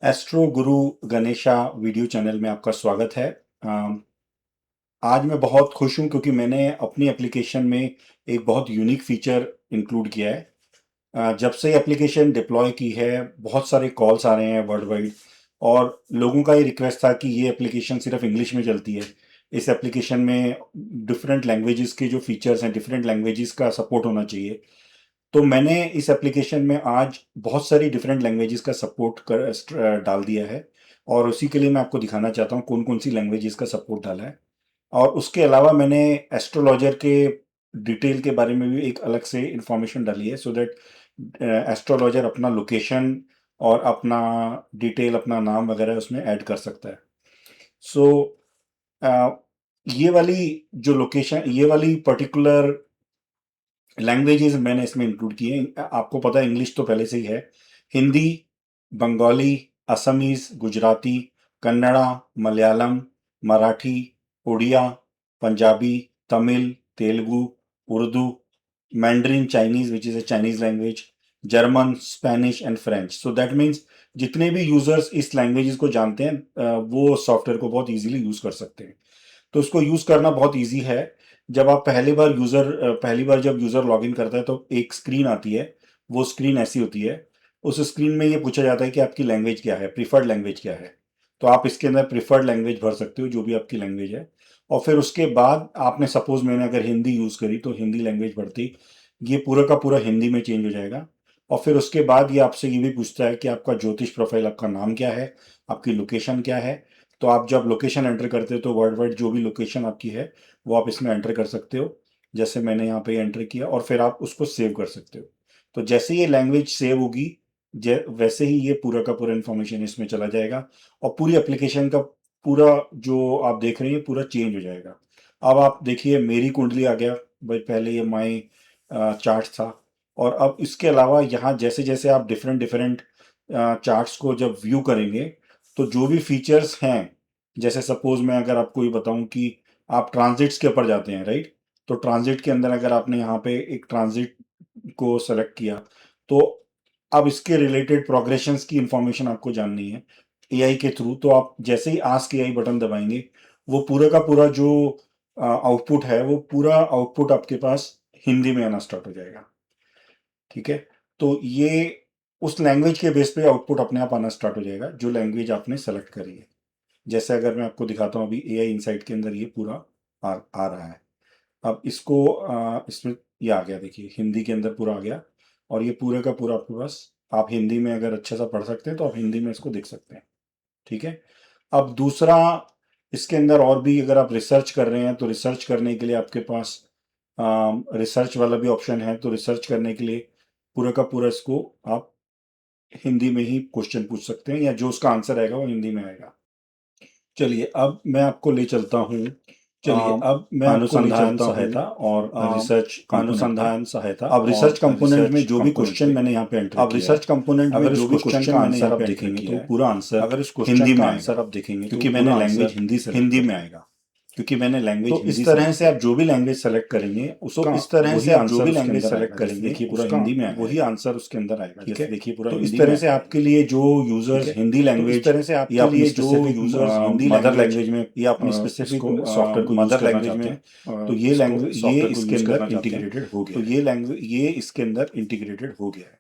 Astro गुरु Ganesha video channel में आपका स्वागत है। आज मैं बहुत खुश हूँ क्योंकि मैंने अपनी एप्लीकेशन में एक बहुत यूनिक फीचर इंक्लूड किया है। जब से एप्लीकेशन डिप्लॉय की है, बहुत सारे कॉल्स आ रहे हैं वर्ल्ड वाइड, और लोगों का ये रिक्वेस्ट था कि ये एप्लीकेशन सिर्फ इंग्लिश में चलती है। इस एप्लीकेशन में डिफरेंट लैंग्वेजेस के जो फीचर्स हैं, डिफरेंट लैंग्वेजेस का सपोर्ट होना चाहिए। तो मैंने इस एप्लीकेशन में आज बहुत सारी डिफरेंट लैंग्वेजेस का सपोर्ट डाल दिया है, और उसी के लिए मैं आपको दिखाना चाहता हूँ कौन कौन सी लैंग्वेजेस का सपोर्ट डाला है। और उसके अलावा मैंने एस्ट्रोलॉजर के डिटेल के बारे में भी एक अलग से इंफॉर्मेशन डाली है, सो दैट एस्ट्रोलॉजर अपना लोकेशन और अपना डिटेल, अपना नाम वगैरह उसमें ऐड कर सकता है। सो ये वाली जो लोकेशन, ये वाली पर्टिकुलर लैंग्वेजेस मैंने इसमें इंक्लूड किए हैं। आपको पता है इंग्लिश तो पहले से ही है। Hindi, Bengali, Assamese, Gujarati, Kannada, Malayalam, Marathi, Oriya, Punjabi, Tamil, Telugu, Urdu, Mandarin Chinese which is a Chinese language, German, Spanish and French. So that means जितने भी यूजर्स इस लैंग्वेजेस को जानते हैं, वो सॉफ्टवेयर को बहुत इजीली यूज कर सकते हैं। तो इसको यूज करना बहुत इजी है। जब आप पहली बार जब यूजर लॉगिन करता है तो एक स्क्रीन आती है। वो स्क्रीन ऐसी होती है। उस स्क्रीन में ये पूछा जाता है कि आपकी लैंग्वेज क्या है, प्रीफर्ड लैंग्वेज क्या है। तो आप इसके अंदर प्रीफर्ड लैंग्वेज भर सकते हो, जो भी आपकी लैंग्वेज है। और फिर उसके बाद आपने, सपोज मैंने अगर हिंदी यूज करी, तो हिंदी लैंग्वेज भरती, ये पूरा का पूरा हिंदी में चेंज हो जाएगा। और फिर उसके बाद ये आपसे ये भी पूछता है कि आपका ज्योतिष प्रोफाइल, आपका नाम क्या है, आपकी लोकेशन क्या है। तो आप जब लोकेशन एंटर करते हो तो वर्ल्ड वाइड जो भी लोकेशन आपकी है वो आप इसमें एंटर कर सकते हो। जैसे मैंने यहाँ पे एंटर किया, और फिर आप उसको सेव कर सकते हो। तो जैसे ये लैंग्वेज सेव होगी, वैसे ही ये पूरा का पूरा इन्फॉर्मेशन इसमें चला जाएगा, और पूरी एप्लीकेशन का पूरा जो आप देख रहे हैं पूरा चेंज हो जाएगा। अब आप देखिए, मेरी कुंडली आ गया भाई, पहले ये माई चार्ट था। और अब इसके अलावा यहाँ जैसे जैसे आप डिफरेंट डिफरेंट चार्ट्स को जब व्यू करेंगे, तो जो भी फीचर्स हैं, जैसे सपोज मैं अगर आपको ये बताऊं कि आप ट्रांजिट्स के ऊपर जाते हैं, राइट। तो ट्रांजिट के अंदर अगर आपने यहाँ पे एक ट्रांजिट को सेलेक्ट किया, तो अब इसके रिलेटेड प्रोग्रेशंस की इंफॉर्मेशन आपको जाननी है एआई के थ्रू। तो आप जैसे ही आस्क एआई बटन दबाएंगे, वो पूरा का पूरा जो आउटपुट है, वो पूरा आउटपुट आपके पास हिंदी में आना स्टार्ट हो जाएगा। ठीक है। तो ये उस लैंग्वेज के बेस पे आउटपुट अपने आप आना स्टार्ट हो जाएगा, जो लैंग्वेज आपने सेलेक्ट करी है। जैसे अगर मैं आपको दिखाता हूँ, अभी एआई इनसाइट के अंदर ये पूरा आ रहा है। अब इसको इसमें ये आ गया, देखिए हिंदी के अंदर पूरा आ गया। और ये पूरे का पूरा आपके पास, आप हिंदी में अगर अच्छे से पढ़ सकते हैं तो आप हिंदी में इसको देख सकते हैं। ठीक है। अब दूसरा, इसके अंदर और भी अगर आप रिसर्च कर रहे हैं, तो रिसर्च करने के लिए आपके पास रिसर्च वाला भी ऑप्शन है। तो रिसर्च करने के लिए पूरा का पूरा इसको आप हिंदी में ही क्वेश्चन पूछ सकते हैं, या जो उसका आंसर आएगा वो हिंदी में आएगा। चलिए अब मैं आपको ले चलता हूँ, अनुसंधान सहायता और रिसर्च अनुसंधान सहायता। अब रिसर्च कंपोनेंट में जो भी क्वेश्चन मैंने यहाँ पे एंटर किया, रिसर्च कंपोनेंट में जो भी क्वेश्चन का आंसर आप देखेंगे, तो पूरा आंसर अगर उस हिंदी में आंसर आप देखेंगे, क्योंकि मैंने लैंग्वेज हिंदी में आएगा, क्योंकि मैंने लैंग्वेज तो इस तरह से आप जो भी लैंग्वेज सेलेक्ट करेंगे, उसका इस तरह से आप जो भी लैंग्वेज सेलेक्ट करेंगे, देखिए पूरा हिंदी में आएगा, वही आंसर उसके अंदर आएगा। ठीक है, देखिए पूरा तो इस तरह से आपके लिए जो यूजर्स हिंदी लैंग्वेज, इस तरह से आपके लिए जो यूजर्स हिंदी मदर लैंग्वेज में या अपनी स्पेसिफिक सॉफ्टवेयर को मदर लैंग्वेज में, तो ये लैंग्वेज ये इसके अंदर इंटीग्रेटेड हो गया, तो ये लैंग्वेज ये इसके अंदर इंटीग्रेटेड हो गया है।